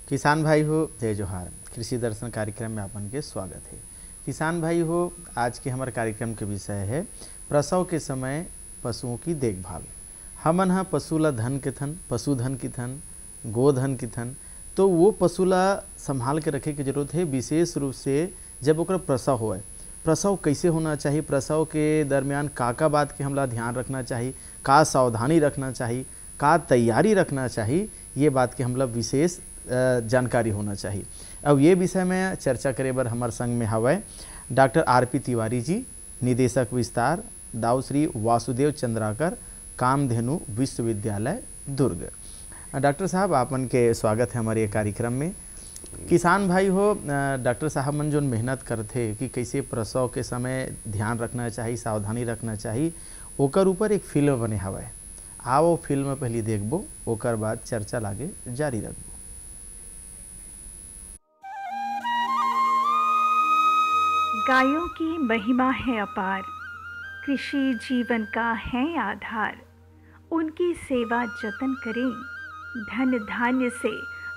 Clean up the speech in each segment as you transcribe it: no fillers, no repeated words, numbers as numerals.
किसान भाई हो जय जोहार। कृषि दर्शन कार्यक्रम में आपन के स्वागत है। किसान भाई हो, आज के हमारे कार्यक्रम के विषय है प्रसव के समय पशुओं की देखभाल। हमन हा पशुला धन के थन, पशुधन की थन, गोधन की थन, तो वो पशुला संभाल के रखे की जरूरत है। विशेष रूप से जब ओकरा प्रसव होए, प्रसव कैसे होना चाहिए, प्रसव के दरमियान का बात के हमला ध्यान रखना चाहिए, का सावधानी रखना चाहिए, का तैयारी रखना चाहिए, ये बात के हमला विशेष जानकारी होना चाहिए। अब ये विषय में चर्चा करे बर हमार संग में हवय डॉक्टर आर.पी. तिवारी जी, निदेशक विस्तार, दाऊ श्री वासुदेव चंद्राकर, कामधेनु विश्वविद्यालय दुर्ग। डॉक्टर साहब, आपन के स्वागत है हमारे कार्यक्रम में। किसान भाई हो, डॉक्टर साहब मन जो मेहनत करते कि कैसे प्रसव के समय ध्यान रखना चाहिए, सावधानी रखना चाहिए, ओकर ऊपर एक फिल्म बने हवय। आओ फिल्म पहले देखबो, ओकर बाद चर्चा लागे जारी रखबो। गायों की महिमा है अपार, कृषि जीवन का है आधार। उनकी सेवा जतन करें, धन धान्य से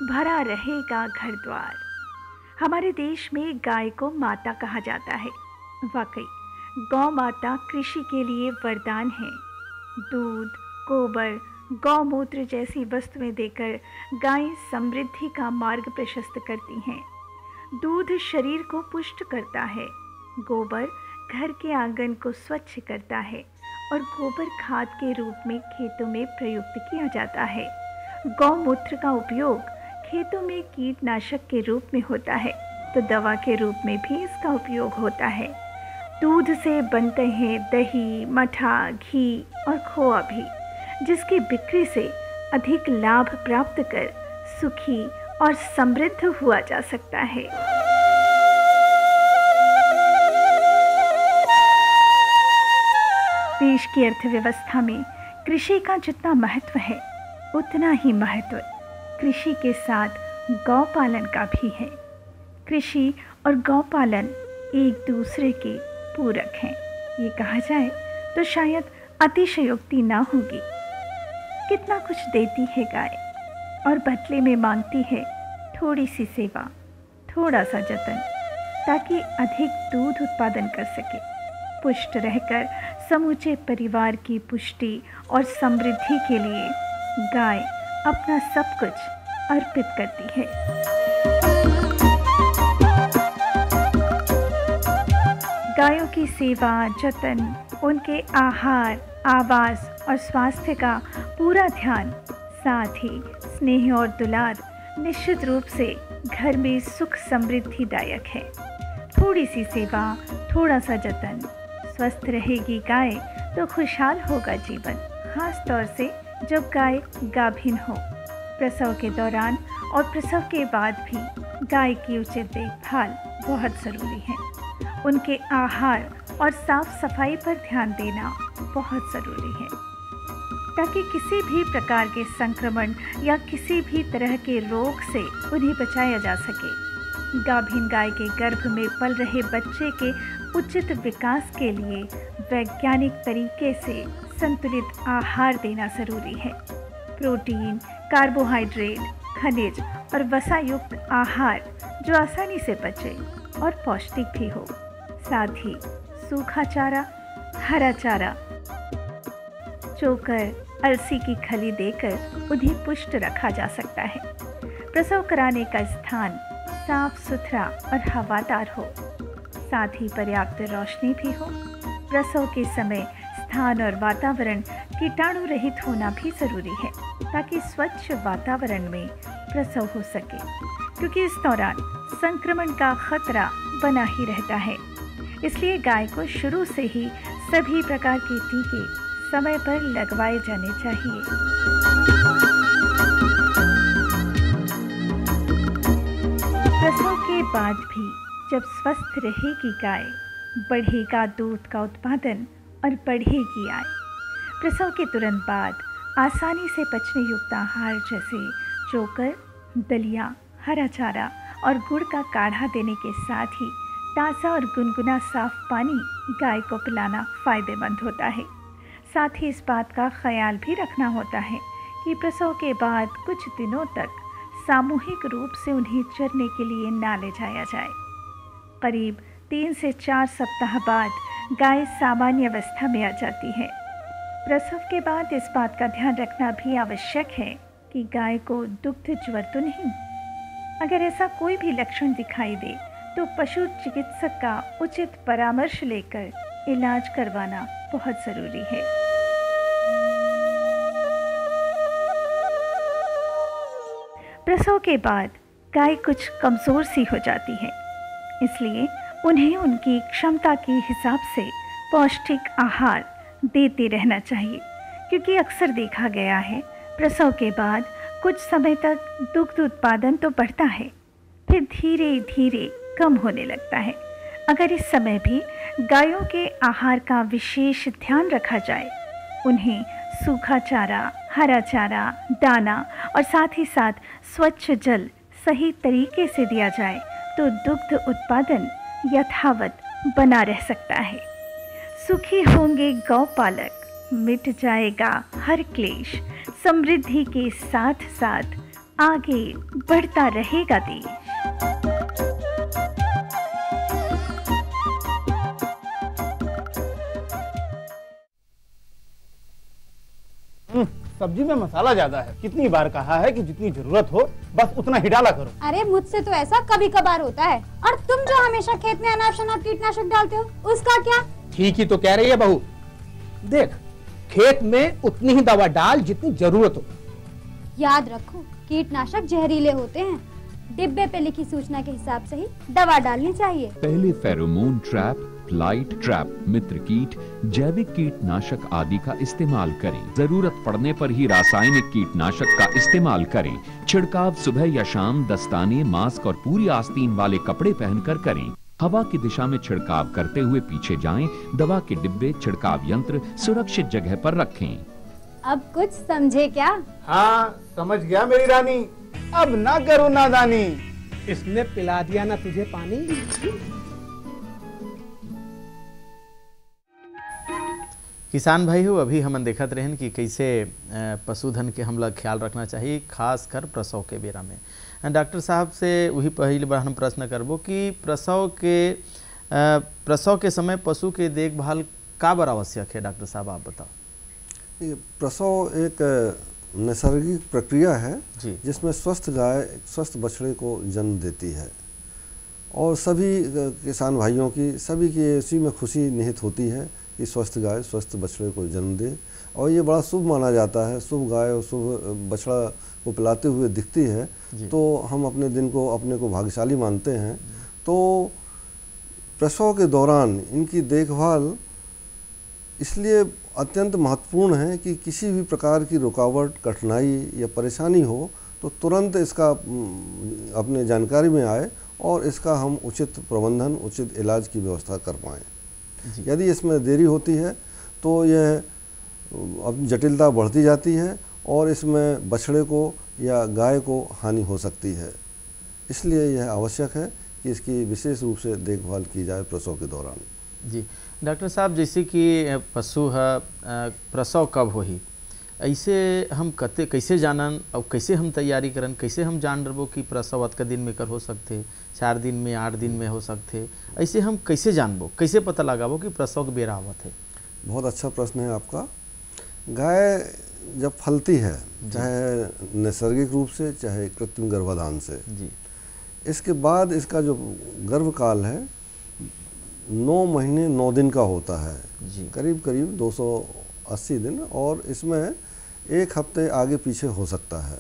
भरा रहेगा घर द्वार। हमारे देश में गाय को माता कहा जाता है। वाकई गौ माता कृषि के लिए वरदान है। दूध, गोबर, गौमूत्र जैसी वस्तुएं देकर गायें समृद्धि का मार्ग प्रशस्त करती हैं। दूध शरीर को पुष्ट करता है, गोबर घर के आंगन को स्वच्छ करता है और गोबर खाद के रूप में खेतों में प्रयुक्त किया जाता है। गौमूत्र का उपयोग खेतों में कीटनाशक के रूप में होता है, तो दवा के रूप में भी इसका उपयोग होता है। दूध से बनते हैं दही, मठा, घी और खोआ भी, जिसकी बिक्री से अधिक लाभ प्राप्त कर सुखी और समृद्ध हुआ जा सकता है। देश की अर्थव्यवस्था में कृषि का जितना महत्व है, उतना ही महत्व कृषि के साथ गौपालन का भी है। कृषि और गौपालन एक दूसरे के पूरक हैं। ये कहा जाए तो शायद अतिशयोक्ति ना होगी। कितना कुछ देती है गाय और बदले में मांगती है थोड़ी सी सेवा, थोड़ा सा जतन, ताकि अधिक दूध उत्पादन कर सके। पुष्ट रहकर समूचे परिवार की पुष्टि और समृद्धि के लिए गाय अपना सब कुछ अर्पित करती है। गायों की सेवा, जतन, उनके आहार, आवास और स्वास्थ्य का पूरा ध्यान, साथ ही स्नेह और दुलार निश्चित रूप से घर में सुख समृद्धिदायक है। थोड़ी सी सेवा, थोड़ा सा जतन, स्वस्थ रहेगी गाय तो खुशहाल होगा जीवन। खास तौर से जब गाय गाभिन हो। प्रसव के दौरान और प्रसव के बाद भी गाय की उचित देखभाल बहुत ज़रूरी है। उनके आहार और साफ सफाई पर ध्यान देना बहुत ज़रूरी है, ताकि किसी भी प्रकार के संक्रमण या किसी भी तरह के रोग से उन्हें बचाया जा सके। गाभिन गाय के गर्भ में पल रहे बच्चे के उचित विकास के लिए वैज्ञानिक तरीके से संतुलित आहार देना ज़रूरी है। प्रोटीन, कार्बोहाइड्रेट, खनिज और वसा युक्त आहार जो आसानी से पचे और पौष्टिक भी हो। साथ ही सूखा चारा, हरा चारा, चोकर, अलसी की खली देकर उन्हें पुष्ट रखा जा सकता है। प्रसव कराने का स्थान साफ सुथरा और हवादार हो, साथ ही पर्याप्त रोशनी भी हो। प्रसव के समय स्थान और वातावरण कीटाणु रहित होना भी ज़रूरी है, ताकि स्वच्छ वातावरण में प्रसव हो सके, क्योंकि इस दौरान संक्रमण का खतरा बना ही रहता है। इसलिए गाय को शुरू से ही सभी प्रकार के टीके समय पर लगवाए जाने चाहिए। प्रसव के बाद भी जब स्वस्थ रहेगी गाय, बढ़ेगा दूध का उत्पादन और बढ़ेगी आय। प्रसव के तुरंत बाद आसानी से पचने युक्त आहार जैसे चोकर, दलिया, हरा चारा और गुड़ का काढ़ा देने के साथ ही ताज़ा और गुनगुना साफ पानी गाय को पिलाना फ़ायदेमंद होता है। साथ ही इस बात का ख्याल भी रखना होता है कि प्रसव के बाद कुछ दिनों तक सामूहिक रूप से उन्हें चरने के लिए ना ले जाया जाए। करीब 3 से 4 सप्ताह बाद गाय सामान्य अवस्था में आ जाती है। प्रसव के बाद इस बात का ध्यान रखना भी आवश्यक है कि गाय को दुग्ध ज्वर तो नहीं। अगर ऐसा कोई भी लक्षण दिखाई दे तो पशु चिकित्सक का उचित परामर्श लेकर इलाज करवाना बहुत ज़रूरी है। प्रसव के बाद गाय कुछ कमज़ोर सी हो जाती है, इसलिए उन्हें उनकी क्षमता के हिसाब से पौष्टिक आहार देते रहना चाहिए, क्योंकि अक्सर देखा गया है प्रसव के बाद कुछ समय तक दुग्ध उत्पादन तो बढ़ता है, फिर धीरे धीरे कम होने लगता है। अगर इस समय भी गायों के आहार का विशेष ध्यान रखा जाए, उन्हें सूखा चारा, हरा चारा, दाना और साथ ही साथ स्वच्छ जल सही तरीके से दिया जाए तो दुग्ध उत्पादन यथावत बना रह सकता है। सुखी होंगे गौपालक, मिट जाएगा हर क्लेश, समृद्धि के साथ साथ आगे बढ़ता रहेगा देश। सब्जी में मसाला ज्यादा है। कितनी बार कहा है कि जितनी जरूरत हो बस उतना ही डाला करो। अरे मुझसे तो ऐसा कभी कभार होता है। और तुम जो हमेशा खेत में अनाप शनाप कीटनाशक डालते हो, उसका क्या? ठीक ही तो कह रही है बहू। देख, खेत में उतनी ही दवा डाल जितनी जरूरत हो। याद रखो, कीटनाशक जहरीले होते हैं। डिब्बे पे लिखी सूचना के हिसाब से ही दवा डालनी चाहिए। पहले फेरोमोन ट्रैप, फ्लाइट ट्रैप, मित्र कीट, जैविक कीटनाशक आदि का इस्तेमाल करें। जरूरत पड़ने पर ही रासायनिक कीटनाशक का इस्तेमाल करें। छिड़काव सुबह या शाम दस्ताने, मास्क और पूरी आस्तीन वाले कपड़े पहनकर करें। हवा की दिशा में छिड़काव करते हुए पीछे जाएं। दवा के डिब्बे, छिड़काव यंत्र सुरक्षित जगह पर रखें। अब कुछ समझे क्या? हाँ, समझ गया मेरी रानी। अब ना करो नादानी। इसने पिला दिया ना तुझे पानी। किसान भाई हो, अभी हम देखत रहन कि कैसे पशुधन के हम लोग ख्याल रखना चाहिए, खास कर प्रसव के बेरा में। डॉक्टर साहब से वही पहली बार हम प्रश्न करबो कि प्रसव के समय पशु के देखभाल का बार आवश्यक है। डॉक्टर साहब आप बताओ। प्रसव एक नैसर्गिक प्रक्रिया है जी, जिसमें स्वस्थ गाय स्वस्थ बछड़े को जन्म देती है और सभी किसान भाइयों की, सभी की इसी में खुशी निहित होती है कि स्वस्थ गाय स्वस्थ बछड़े को जन्म दे। और ये बड़ा शुभ माना जाता है। शुभ गाय और शुभ बछड़ा को पिलाते हुए दिखती है तो हम अपने दिन को, अपने को भाग्यशाली मानते हैं। तो प्रसव के दौरान इनकी देखभाल इसलिए अत्यंत महत्वपूर्ण है कि किसी भी प्रकार की रुकावट, कठिनाई या परेशानी हो तो तुरंत इसका अपने जानकारी में आए और इसका हम उचित प्रबंधन, उचित इलाज की व्यवस्था कर पाएँ। यदि इसमें देरी होती है तो यह अब जटिलता बढ़ती जाती है और इसमें बछड़े को या गाय को हानि हो सकती है। इसलिए यह आवश्यक है कि इसकी विशेष रूप से देखभाल की जाए प्रसव के दौरान। जी डॉक्टर साहब, जैसे कि पशु है प्रसव कब हो ही, ऐसे हम कैसे जानन और कैसे हम तैयारी करन, कैसे हम जान रहो कि प्रसव अतका दिन में कर हो सकते, 4 दिन में, 8 दिन में हो सकते, ऐसे हम कैसे जानबो, कैसे पता लगाबो कि प्रसव के बेरा आवत है? बहुत अच्छा प्रश्न है आपका। गाय जब फलती है, चाहे नैसर्गिक रूप से चाहे कृत्रिम गर्भाधान से, इसके बाद इसका जो गर्भकाल है 9 महीने 9 दिन का होता है, करीब करीब 280 दिन, और इसमें 1 हफ्ते आगे पीछे हो सकता है।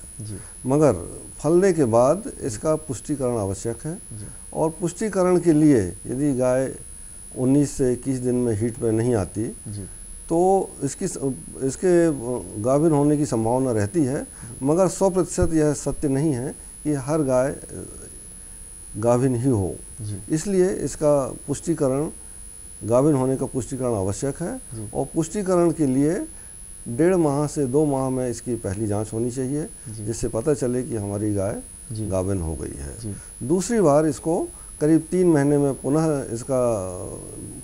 मगर फलने के बाद इसका पुष्टिकरण आवश्यक है और पुष्टिकरण के लिए यदि गाय 19 से 21 दिन में हीट पे नहीं आती तो इसके गाभिन होने की संभावना रहती है। मगर 100% यह सत्य नहीं है कि हर गाय गाभिन ही हो। इसलिए इसका पुष्टिकरण, गाभिन होने का पुष्टिकरण आवश्यक है और पुष्टिकरण के लिए 1.5 माह से 2 माह में इसकी पहली जांच होनी चाहिए, जिससे पता चले कि हमारी गाय गाभिन हो गई है। दूसरी बार इसको करीब 3 महीने में पुनः इसका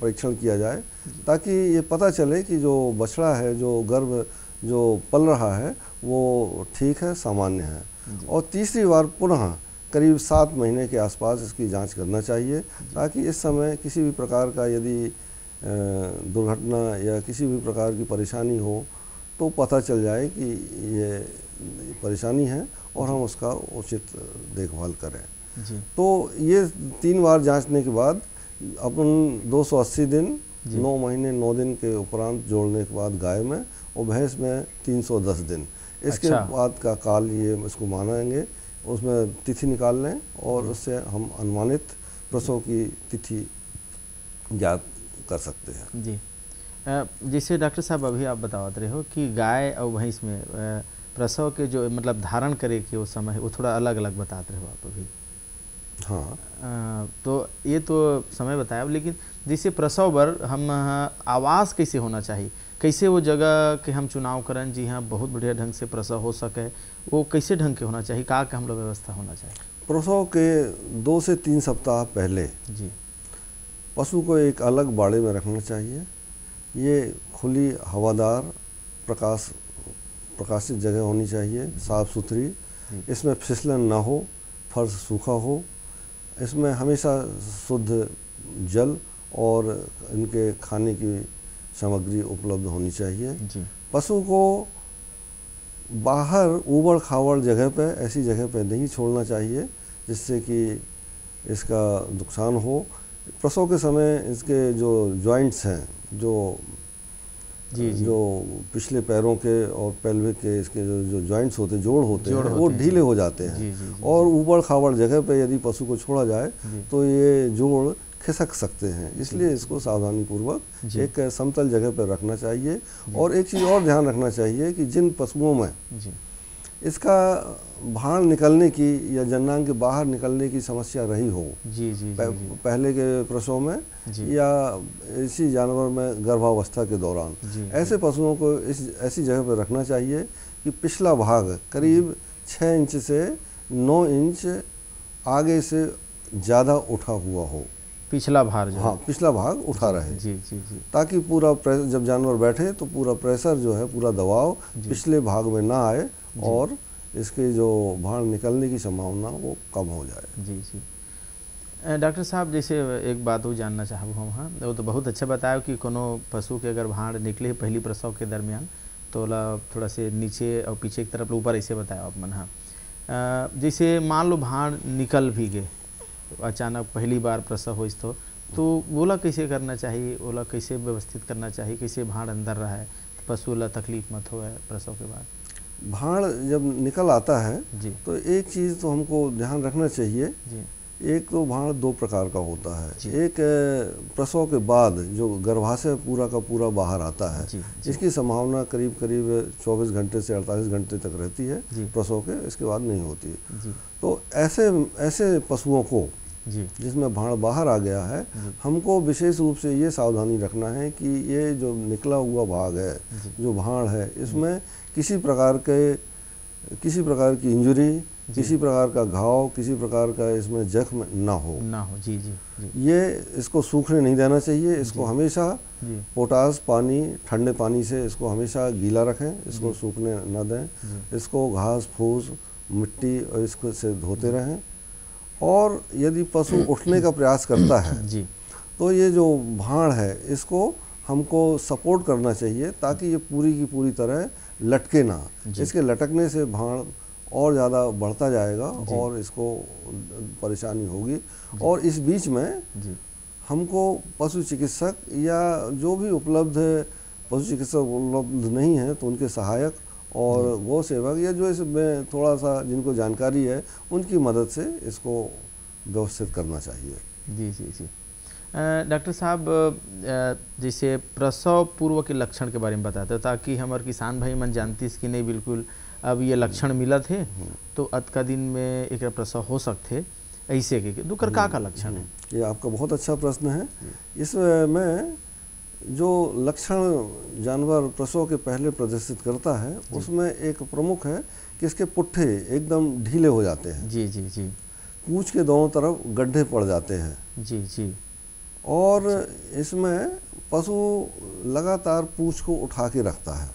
परीक्षण किया जाए ताकि ये पता चले कि जो बछड़ा है, जो गर्भ जो पल रहा है वो ठीक है, सामान्य है। और तीसरी बार पुनः करीब 7 महीने के आसपास इसकी जांच करना चाहिए, ताकि इस समय किसी भी प्रकार का यदि दुर्घटना या किसी भी प्रकार की परेशानी हो तो पता चल जाए कि ये परेशानी है और हम उसका उचित देखभाल करें। जी। तो ये 3 बार जांचने के बाद अपन 280 दिन 9 महीने 9 दिन के उपरांत जोड़ने के बाद गाय में और भैंस में 310 दिन, इसके अच्छा। बाद का काल ये इसको मानेंगे, उसमें तिथि निकाल लें और उससे हम अनुमानित प्रसव की तिथि ज्ञात कर सकते हैं। जी। जैसे डॉक्टर साहब अभी आप बतावत रहे हो कि गाय और भैंस में प्रसव के जो मतलब धारण करे के वो समय है वो थोड़ा अलग अलग बताते रहे हो आप अभी। हाँ। तो ये तो समय बताया, लेकिन जैसे प्रसव बर हम आवास कैसे होना चाहिए, कैसे वो जगह के हम चुनाव करें जी हाँ बहुत बढ़िया ढंग से प्रसव हो सके, वो कैसे ढंग के होना चाहिए, का हम लोग व्यवस्था होना चाहिए? प्रसव के 2 से 3 सप्ताह पहले जी पशु को एक अलग बाड़े में रखना चाहिए। ये खुली हवादार प्रकाशित जगह होनी चाहिए, साफ़ सुथरी, इसमें फिसलन ना हो, फर्श सूखा हो, इसमें हमेशा शुद्ध जल और इनके खाने की सामग्री उपलब्ध होनी चाहिए। जी। पशु को बाहर ऊबड़ खाबड़ जगह पे, ऐसी जगह पे नहीं छोड़ना चाहिए जिससे कि इसका नुकसान हो। प्रसव के समय इसके जो जॉइंट्स हैं, जो पिछले पैरों के और पेल्विक के इसके जो जॉइंट्स होते, जोड़ होते हैं, वो ढीले हो जाते हैं और ऊबड़ खाबड़ जगह पे यदि पशु को छोड़ा जाए तो ये जोड़ खिसक सकते हैं, इसलिए इसको सावधानी पूर्वक एक समतल जगह पर रखना चाहिए। और एक चीज़ और ध्यान रखना चाहिए कि जिन पशुओं में इसका भाण निकलने की या जननांग के बाहर निकलने की समस्या रही हो, पहले के प्रसव में या इसी जानवर में गर्भावस्था के दौरान, ऐसे पशुओं को ऐसी जगह पर रखना चाहिए कि पिछला भाग करीब 6 इंच से 9 इंच आगे से ज़्यादा उठा हुआ हो, पिछला भाग जो, हाँ पिछला भाग उठा रहे, जी, ताकि पूरा जब जानवर बैठे तो पूरा प्रेशर जो है, पूरा दबाव पिछले भाग में ना आए और इसके जो भाण निकलने की संभावना वो कम हो जाए। जी। डॉक्टर साहब जैसे एक बात वो जानना चाहूँ हम, हाँ वो तो बहुत अच्छा बताया कि कोनो पशु के अगर भाण निकले पहली प्रसव के दरमियान तो थोड़ा से नीचे और पीछे की तरफ ऊपर ऐसे बताया आप मन। हाँ जैसे मान लो भाण निकल भी गए अचानक पहली बार प्रसव हो तो बोला कैसे करना चाहिए, बोला कैसे व्यवस्थित करना चाहिए, कैसे भाण अंदर रहा है तो पशु ला तकलीफ मत हो प्रसव के बाद? भाण जब निकल आता है तो एक चीज़ तो हमको ध्यान रखना चाहिए, एक तो भाण 2 प्रकार का होता है। एक प्रसव के बाद जो गर्भाशय पूरा का पूरा बाहर आता है, इसकी संभावना करीब 24 घंटे से 48 घंटे तक रहती है प्रसव के, इसके बाद नहीं होती। तो ऐसे पशुओं को जिसमें भाण बाहर आ गया है, हमको विशेष रूप से ये सावधानी रखना है कि ये जो निकला हुआ भाग है, जो भाण है, इसमें किसी प्रकार की इंजरी, किसी प्रकार का घाव, किसी प्रकार का इसमें जख्म ना हो। जी। ये इसको सूखने नहीं देना चाहिए, इसको हमेशा पोटास पानी, ठंडे पानी से इसको हमेशा गीला रखें, इसको सूखने ना दें। इसको घास फूस मिट्टी और इसको से धोते रहें। और यदि पशु उठने का प्रयास करता है तो ये जो भाण है इसको हमको सपोर्ट करना चाहिए ताकि ये पूरी की पूरी तरह लटके ना। इसके लटकने से भाण और ज़्यादा बढ़ता जाएगा और इसको परेशानी होगी। और इस बीच में हमको पशु चिकित्सक या जो भी उपलब्ध पशु चिकित्सक उपलब्ध नहीं है तो उनके सहायक और गौ सेवक या जो इसमें थोड़ा सा जिनको जानकारी है उनकी मदद से इसको व्यवस्थित करना चाहिए। जी। डॉक्टर साहब जैसे प्रसव पूर्व के लक्षण के बारे में बताते हो ताकि हमारे किसान भाई मन जानती कि नहीं बिल्कुल अब ये लक्षण मिला थे तो अतका दिन में एक प्रसव हो सकते ऐसे के दुकर का लक्षण है? ये आपका बहुत अच्छा प्रश्न है। इसमें जो लक्षण जानवर प्रसव के पहले प्रदर्शित करता है उसमें एक प्रमुख है कि इसके पुट्ठे एकदम ढीले हो जाते हैं। जी। पूंछ के दोनों तरफ गड्ढे पड़ जाते हैं। जी। और इसमें पशु लगातार पूंछ को उठा के रखता है।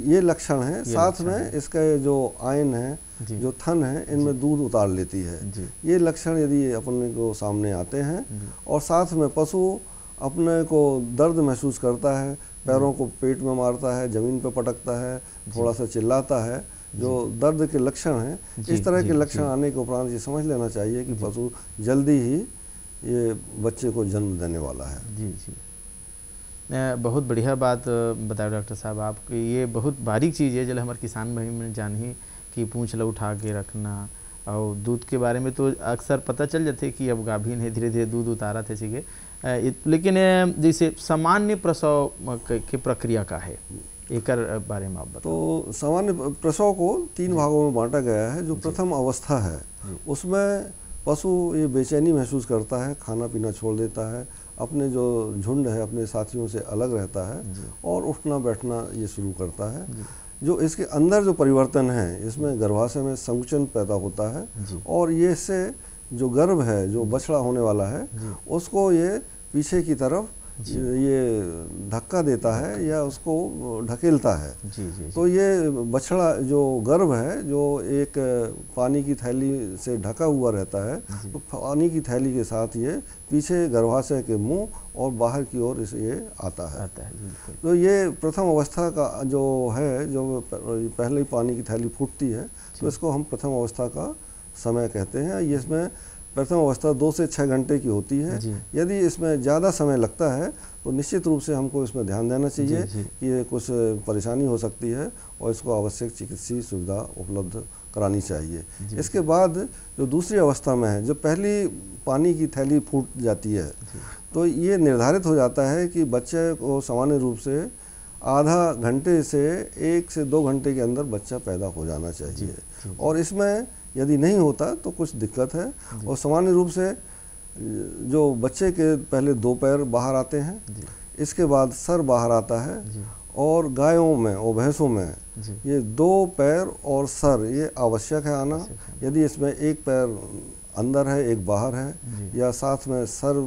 ये लक्षण है। साथ में इसका जो आयन है जो थन है इनमें दूध उतार लेती है। ये लक्षण यदि अपने को सामने आते हैं और साथ में पशु अपने को दर्द महसूस करता है, पैरों को पेट में मारता है, ज़मीन पर पटकता है, थोड़ा सा चिल्लाता है, जो दर्द के लक्षण हैं, इस तरह के लक्षण आने के उपरांत ये समझ लेना चाहिए कि पशु जल्दी ही ये बच्चे को जन्म देने वाला है। जी जी, बहुत बढ़िया बात बताया डॉक्टर साहब आप। ये बहुत बारीक चीज़ है जो हमारे किसान भाई में जानी कि पूँछ ला उठा के रखना, और दूध के बारे में तो अक्सर पता चल जाते कि अब गाभिन है, धीरे धीरे दूध उतारा थे सीखे, लेकिन जैसे सामान्य प्रसव की प्रक्रिया का है एक बारे में आप बताओ। तो सामान्य प्रसव को 3 भागों में बांटा गया है। जो प्रथम अवस्था है उसमें पशु ये बेचैनी महसूस करता है, खाना पीना छोड़ देता है, अपने जो झुंड है अपने साथियों से अलग रहता है और उठना बैठना ये शुरू करता है। जो इसके अंदर जो परिवर्तन है, इसमें गर्भाशय में संकुचन पैदा होता है और ये इससे जो गर्भ है, जो बछड़ा होने वाला है, उसको ये पीछे की तरफ ये धक्का देता है या उसको ढकेलता है। तो ये बछड़ा जो गर्भ है, जो एक पानी की थैली से ढका हुआ रहता है, तो पानी की थैली के साथ ये पीछे गर्भाशय के मुंह और बाहर की ओर ये आता है। तो ये प्रथम अवस्था का जो है, जो पहले ही पानी की थैली फूटती है, तो इसको हम प्रथम अवस्था का समय कहते हैं। ये इसमें प्रथम अवस्था 2 से 6 घंटे की होती है। यदि इसमें ज़्यादा समय लगता है तो निश्चित रूप से हमको इसमें ध्यान देना चाहिए कि ये कुछ परेशानी हो सकती है और इसको आवश्यक चिकित्सीय सुविधा उपलब्ध करानी चाहिए। इसके बाद जो दूसरी अवस्था में है, जो पहली पानी की थैली फूट जाती है, तो ये निर्धारित हो जाता है कि बच्चे को सामान्य रूप से आधा घंटे से 1 से 2 घंटे के अंदर बच्चा पैदा हो जाना चाहिए। और इसमें यदि नहीं होता तो कुछ दिक्कत है। और सामान्य रूप से जो बच्चे के पहले 2 पैर बाहर आते हैं, इसके बाद सर बाहर आता है, और गायों में और भैंसों में ये 2 पैर और सर ये आवश्यक है आना। यदि इसमें 1 पैर अंदर है, 1 बाहर है, या साथ में सर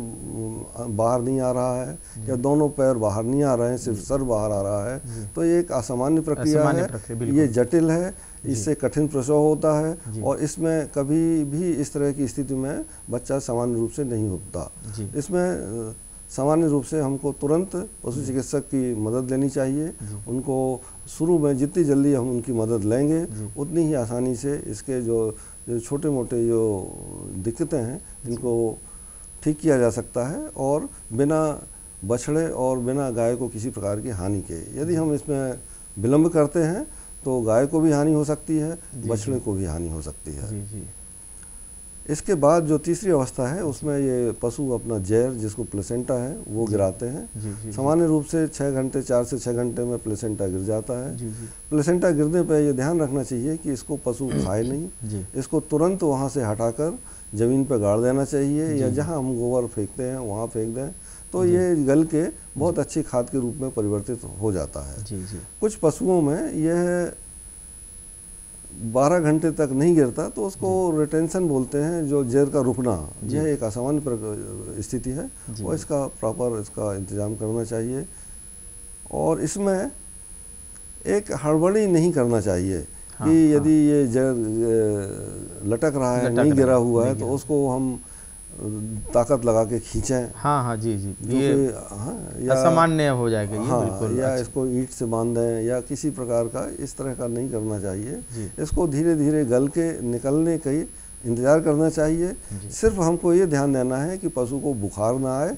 बाहर नहीं आ रहा है, या दोनों पैर बाहर नहीं आ रहे हैं, सिर्फ सर बाहर आ रहा है, तो ये एक असामान्य प्रक्रिया है। ये जटिल है, इससे कठिन प्रसव होता है और इसमें कभी भी इस तरह की स्थिति में बच्चा सामान्य रूप से नहीं होता। इसमें सामान्य रूप से हमको तुरंत पशु चिकित्सक की मदद लेनी चाहिए। उनको शुरू में जितनी जल्दी हम उनकी मदद लेंगे, उतनी ही आसानी से इसके जो छोटे मोटे जो दिक्कतें हैं, इनको ठीक किया जा सकता है और बिना बछड़े और बिना गाय को किसी प्रकार की हानि के। यदि हम इसमें विलम्ब करते हैं तो गाय को भी हानि हो सकती है, बछड़े को भी हानि हो सकती है। इसके बाद जो तीसरी अवस्था है, उसमें ये पशु अपना जैर, जिसको प्लेसेंटा है, वो गिराते हैं। सामान्य रूप से 6 घंटे, 4 से 6 घंटे में प्लेसेंटा गिर जाता है। प्लेसेंटा गिरने पर ये ध्यान रखना चाहिए कि इसको पशु खाए नहीं, इसको तुरंत वहाँ से हटाकर ज़मीन पर गाड़ देना चाहिए, या जहाँ हम गोबर फेंकते हैं वहाँ फेंक दें, तो ये गल के बहुत अच्छी खाद के रूप में परिवर्तित हो जाता है। कुछ पशुओं में यह 12 घंटे तक नहीं गिरता, तो उसको रिटेंशन बोलते हैं, जो जैर का रुकना। यह एक असामान्य स्थिति है और इसका प्रॉपर इसका इंतजाम करना चाहिए। और इसमें एक हड़बड़ी नहीं करना चाहिए कि यदि ये जैर लटक रहा है, नहीं गिरा हुआ है, तो उसको हम ताकत लगा के खींचें। ये या असामान्य हो जाएगा ये। बिल्कुल। या इसको ईंट से बांध दें या किसी प्रकार का इस तरह का नहीं करना चाहिए। इसको धीरे धीरे गल के निकलने का ही इंतज़ार करना चाहिए। सिर्फ हमको ये ध्यान देना है कि पशु को बुखार ना आए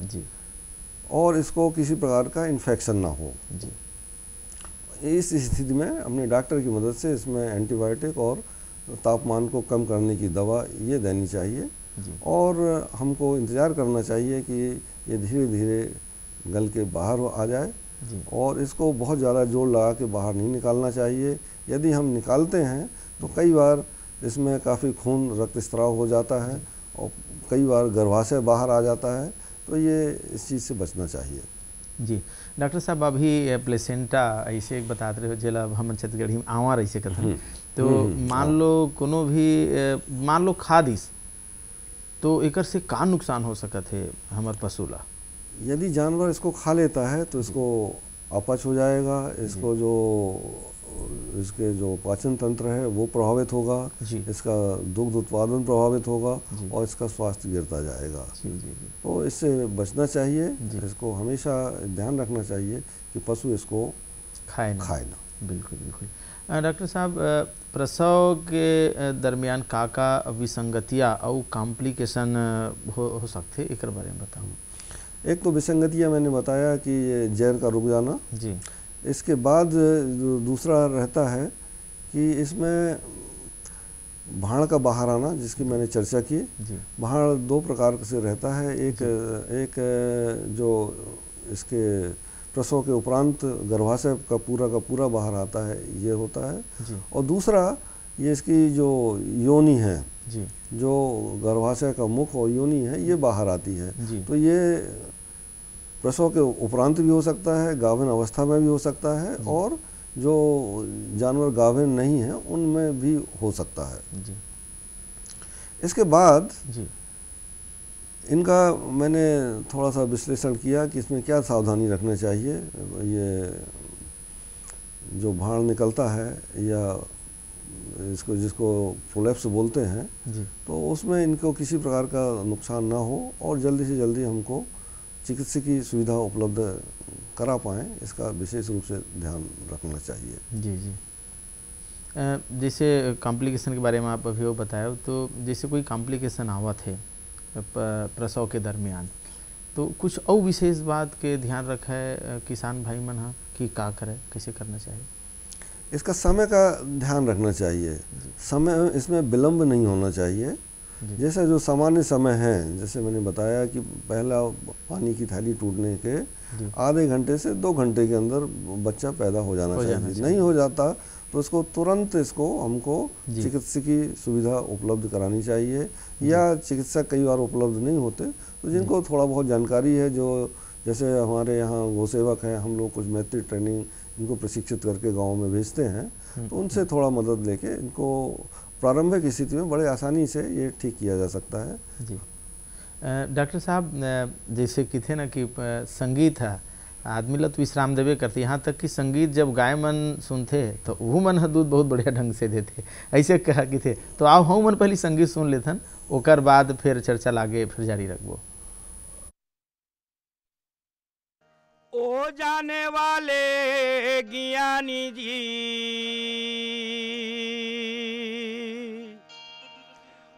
और इसको किसी प्रकार का इन्फेक्शन ना हो। इस स्थिति में अपने डॉक्टर की मदद से इसमें एंटीबायोटिक और तापमान को कम करने की दवा ये देनी चाहिए। और हमको इंतज़ार करना चाहिए कि ये धीरे धीरे गल के बाहर आ जाए, और इसको बहुत ज़्यादा जोर लगा के बाहर नहीं निकालना चाहिए। यदि हम निकालते हैं तो कई बार इसमें काफ़ी खून रक्तस्राव हो जाता है और कई बार गर्भाशय बाहर आ जाता है, तो ये इस चीज़ से बचना चाहिए। जी डॉक्टर साहब, अभी प्लेसेंटा ऐसे बताते रहे जिला हम छत्तीसगढ़ी में आवार ऐसे करते, तो मान लो कोनो भी मान लो खादिस, तो एकर से का नुकसान हो सकत है हमार पशु ला? यदि जानवर इसको खा लेता है तो इसको अपच हो जाएगा, इसको जो इसके जो पाचन तंत्र है वो प्रभावित होगा, इसका दुग्ध उत्पादन प्रभावित होगा और इसका स्वास्थ्य गिरता जाएगा। तो इससे बचना चाहिए, इसको हमेशा ध्यान रखना चाहिए कि पशु इसको खाए ना। बिल्कुल बिल्कुल। डॉक्टर साहब, प्रसव के दरमियान का विसंगतियाँ और कॉम्प्लिकेशन हो सकते, एक बारे में बताऊँ। एक तो विसंगतियाँ मैंने बताया कि ये जहर का रुक जाना जी। इसके बाद दूसरा रहता है कि इसमें भाड़ का बाहर आना, जिसकी मैंने चर्चा की। भाड़ दो प्रकार से रहता है, एक जो इसके प्रसव के उपरांत गर्भाशय का पूरा बाहर आता है, ये होता है। और दूसरा ये इसकी जो योनि है जी, जो गर्भाशय का मुख और योनि है, ये बाहर आती है। तो ये प्रसव के उपरांत भी हो सकता है, गाभिन अवस्था में भी हो सकता है, और जो जानवर गाभिन नहीं है उनमें भी हो सकता है जी। इसके बाद जी, इनका मैंने थोड़ा सा विश्लेषण किया कि इसमें क्या सावधानी रखना चाहिए। ये जो भाड़ निकलता है या जिसको प्रोलैप्स बोलते हैं जी, तो उसमें इनको किसी प्रकार का नुकसान ना हो और जल्दी से जल्दी हमको चिकित्सकीय सुविधा उपलब्ध करा पाएँ, इसका विशेष रूप से ध्यान रखना चाहिए। जी जी। जैसे कॉम्प्लिकेशन के बारे में आप अभी वो बताया, तो जैसे कोई कॉम्प्लिकेशन आवत है प्रसव के दरमियान, तो कुछ और विशेष बात के ध्यान रखा है किसान भाई मन हा कि का करे, कैसे करना चाहिए? इसका समय का ध्यान रखना चाहिए, समय इसमें विलम्ब नहीं होना चाहिए। जैसे जो सामान्य समय है, जैसे मैंने बताया कि पहला पानी की थैली टूटने के आधे घंटे से 2 घंटे के अंदर बच्चा पैदा हो जाना चाहिए। नहीं हो जाता तो इसको तुरंत हमको चिकित्सकीय सुविधा उपलब्ध करानी चाहिए, या चिकित्सक कई बार उपलब्ध नहीं होते तो जिनको थोड़ा बहुत जानकारी है, जो जैसे हमारे यहाँ गोसेवक हैं, हम लोग कुछ मैत्री ट्रेनिंग इनको प्रशिक्षित करके गाँव में भेजते हैं, तो उनसे थोड़ा मदद लेके इनको प्रारंभिक स्थिति में बड़े आसानी से ये ठीक किया जा सकता है जी। डॉक्टर साहब, जैसे कि थे ना कि संगीत है आदमी ला तो विश्राम देवे करते, यहाँ तक कि संगीत जब गाय मन सुनते तो वो मन दूध बहुत बढ़िया ढंग से देते, ऐसे कहा कि थे। तो आओ हम मन पहले संगीत सुन लेथन, ओकर बाद फिर चर्चा लागे फिर जारी रखबो। ओ जाने वाले ज्ञानी जी,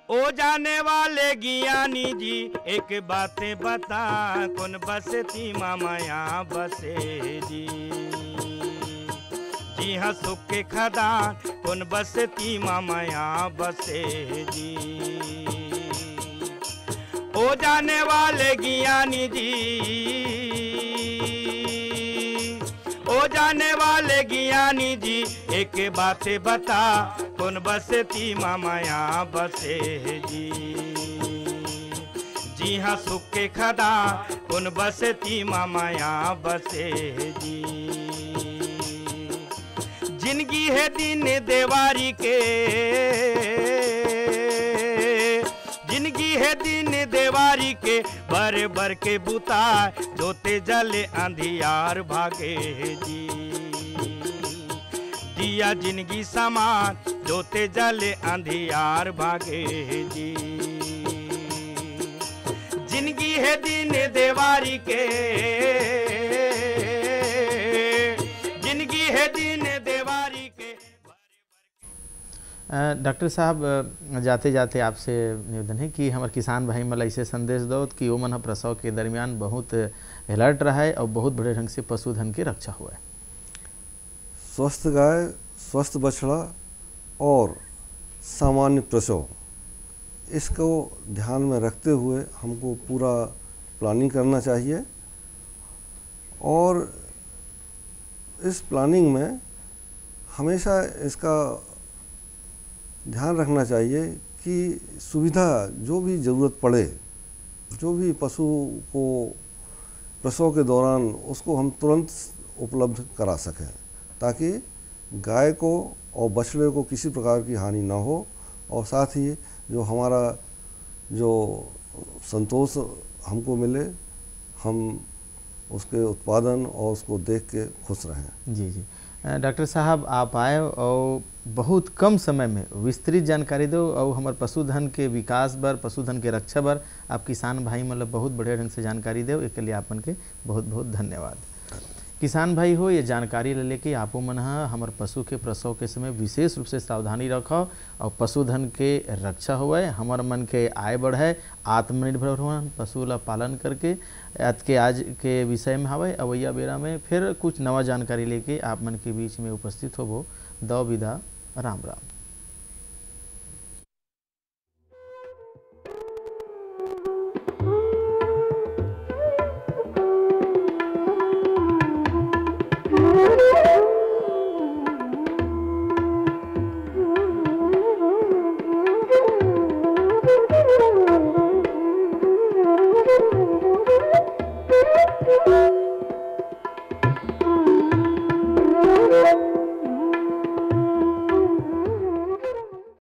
ओ जाने वाले ज्ञानी जी, एक बातें बता, कौन बसती मामाया बसे जी। जी हाँ, सुख के खदान कौन बसती मामाया बसे जी। ओ जाने वाले ज्ञानी जी, ओ जाने वाले ज्ञानी जी, एक बातें बता, कौन बसती मामाया बसे जी। जी हाँ, सुख के खदा कौन बसती मामाया बसे जी। जिंदगी है दिन देवारी के, जिंदगी है दिन देवारी के, बर बर के बुता, जोते जले अंधियार भागे जी। दिया जिंदगी समान, जोते जले अंधियार भागे जी। जिंदगी है दिन देवारी के, जिंदगी है दिन देवारी के। डॉक्टर साहब, जाते जाते आपसे निवेदन है कि हमारे किसान भाई मला ऐसे संदेश दो कि वो मन प्रसव के दरमियान बहुत अलर्ट रहा है और बहुत बड़े ढंग से पशुधन की रक्षा हुआ है। स्वस्थ गाय, स्वस्थ बछड़ा और सामान्य प्रसव, इसको ध्यान में रखते हुए हमको पूरा प्लानिंग करना चाहिए। और इस प्लानिंग में हमेशा इसका ध्यान रखना चाहिए कि सुविधा जो भी ज़रूरत पड़े, जो भी पशु को प्रसव के दौरान, उसको हम तुरंत उपलब्ध करा सकें, ताकि गाय को और बछड़े को किसी प्रकार की हानि ना हो, और साथ ही जो हमारा जो संतोष हमको मिले, हम उसके उत्पादन और उसको देख के खुश रहें। जी जी। डॉक्टर साहब आप आए और बहुत कम समय में विस्तृत जानकारी दो और हमारे पशुधन के विकास बर, पशुधन के रक्षा बर आप किसान भाई मतलब बहुत बढ़िया ढंग से जानकारी दो, एक लिए आपन के बहुत बहुत धन्यवाद। किसान भाई हो, ये जानकारी ले लेके आपो मन हमारे पशु के प्रसव के समय विशेष रूप से सावधानी रखो और पशुधन के रक्षा होवे, हमारे मन के आय बढ़े, आत्मनिर्भर हो, पशु ला पालन करके आज के विषय में हवे। अवैया बेरा में फिर कुछ नवा जानकारी लेके आप मन के बीच में उपस्थित होबो। दो विदा, राम राम। Thank you.